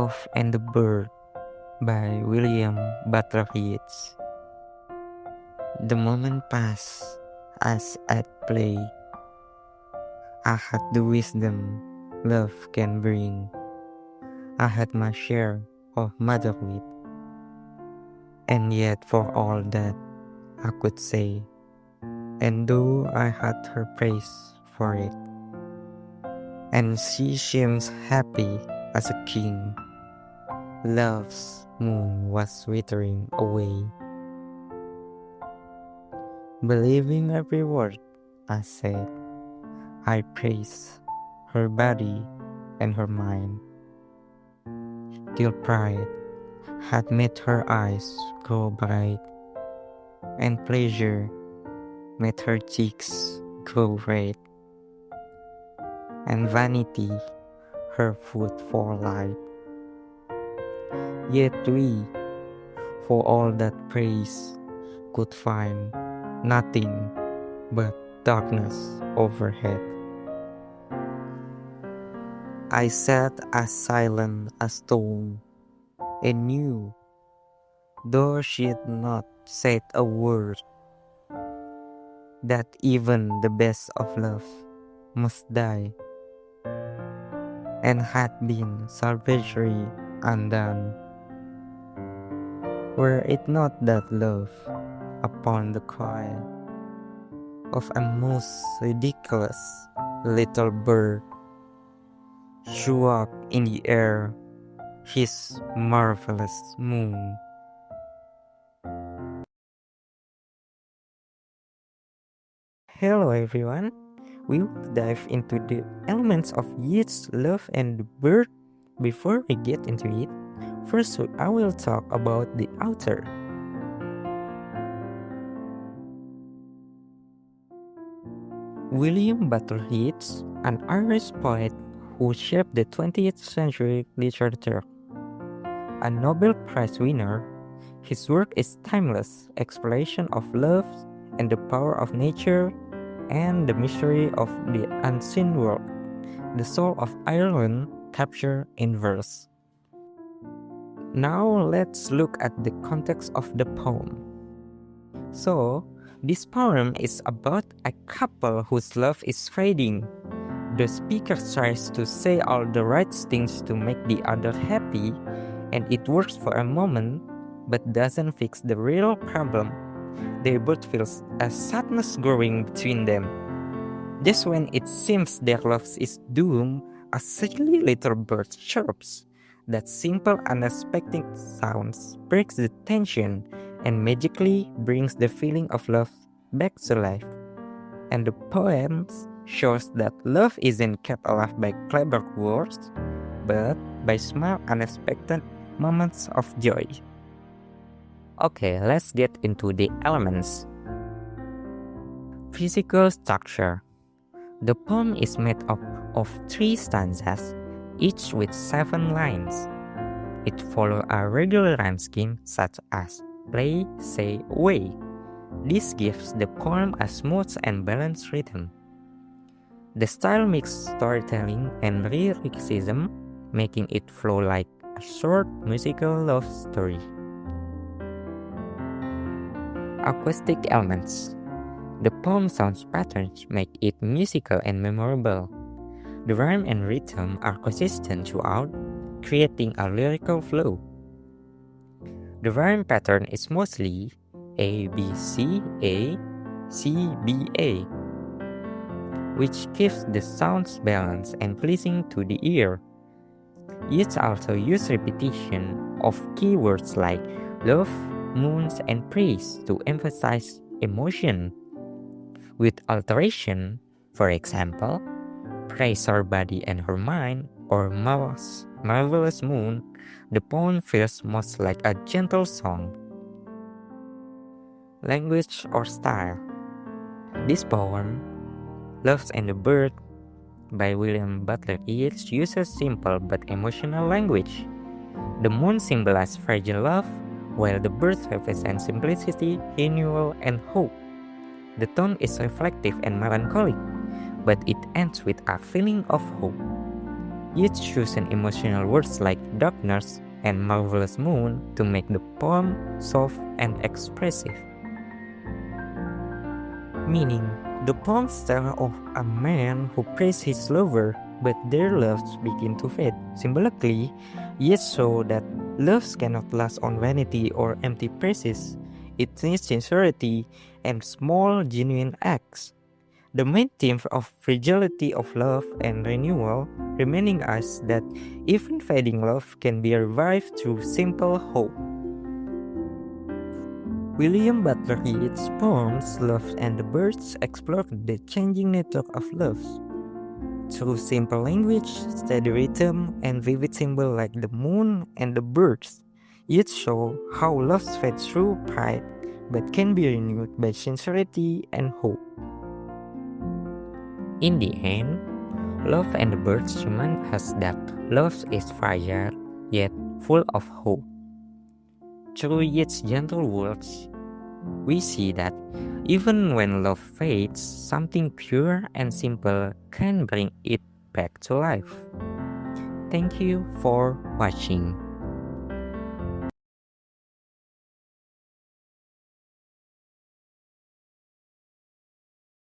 Love and the Bird by Butler Yeats. The moment passed as at play. I had the wisdom love can bring. I had my share of motherhood. And yet for all that I could say, and though I had her praise for it, and she seems happy as a king, love's moon was withering away. Believing every word I said, I praised her body and her mind, till pride had made her eyes grow bright, and pleasure made her cheeks glow red, and vanity her food for light. Yet we, for all that praise, could find nothing but darkness overhead. I sat as silent as stone, and knew, though she had not said a word, that even the best of love must die, and had been savagely undone, were it not that love, upon the cry of a most ridiculous little bird, threw up in the air his marvelous moon. Hello everyone, we will dive into the elements of Yeats' Love and the Bird. Before we get into it, first I will talk about the author. William Butler Yeats, an Irish poet who shaped the 20th century literature. A Nobel Prize winner, his work is timeless exploration of love and the power of nature and the mystery of the unseen world, the soul of Ireland captured in verse. Now let's look at the context of the poem. So, this poem is about a couple whose love is fading. The speaker tries to say all the right things to make the other happy, and it works for a moment, but doesn't fix the real problem. They both feel a sadness growing between them. Just when it seems their love is doomed, a silly little bird chirps. That simple, unexpected sound breaks the tension and magically brings the feeling of love back to life. And the poem shows that love isn't kept alive by clever words, but by small, unexpected moments of joy. Okay, let's get into the elements. Physical structure. The poem is made up of 3 stanzas, each with 7 lines. It follows a regular rhyme scheme such as play, say, away. This gives the poem a smooth and balanced rhythm. The style mixes storytelling and lyricism, making it flow like a short musical love story. Acoustic elements. The poem sounds patterns make it musical and memorable. The rhyme and rhythm are consistent throughout, creating a lyrical flow. The rhyme pattern is mostly A, B, C, A, C, B, A, which keeps the sounds balanced and pleasing to the ear. Yeats also use repetition of keywords like love, moons, and praise to emphasize emotion. With alteration, for example, praise her body and her mind, or marvelous moon, the poem feels most like a gentle song. Language or style. This poem, Love and the Bird by William Butler Yeats, uses simple but emotional language. The moon symbolizes fragile love, while the bird represents simplicity, renewal, and hope. The tone is reflective and melancholic, but it ends with a feeling of hope. Yeats chooses emotional words like darkness, and marvelous moon to make the poem soft and expressive. Meaning, the poems tell of a man who praised his lover, but their loves begin to fade. Symbolically, Yeats show that loves cannot last on vanity or empty praises. It needs sincerity and small, genuine acts. The main theme of fragility of love and renewal, reminding us that even fading love can be revived through simple hope. William Butler Yeats' poems Love and the Birds explore the changing nature of love. Through simple language, steady rhythm, and vivid symbols like the moon and the birds, Yeats show how love fades through pride but can be renewed by sincerity and hope. In the end, Love and the Birds remind us that love is fragile yet full of hope. Through Yeats' gentle words, we see that even when love fades, something pure and simple can bring it back to life. Thank you for watching.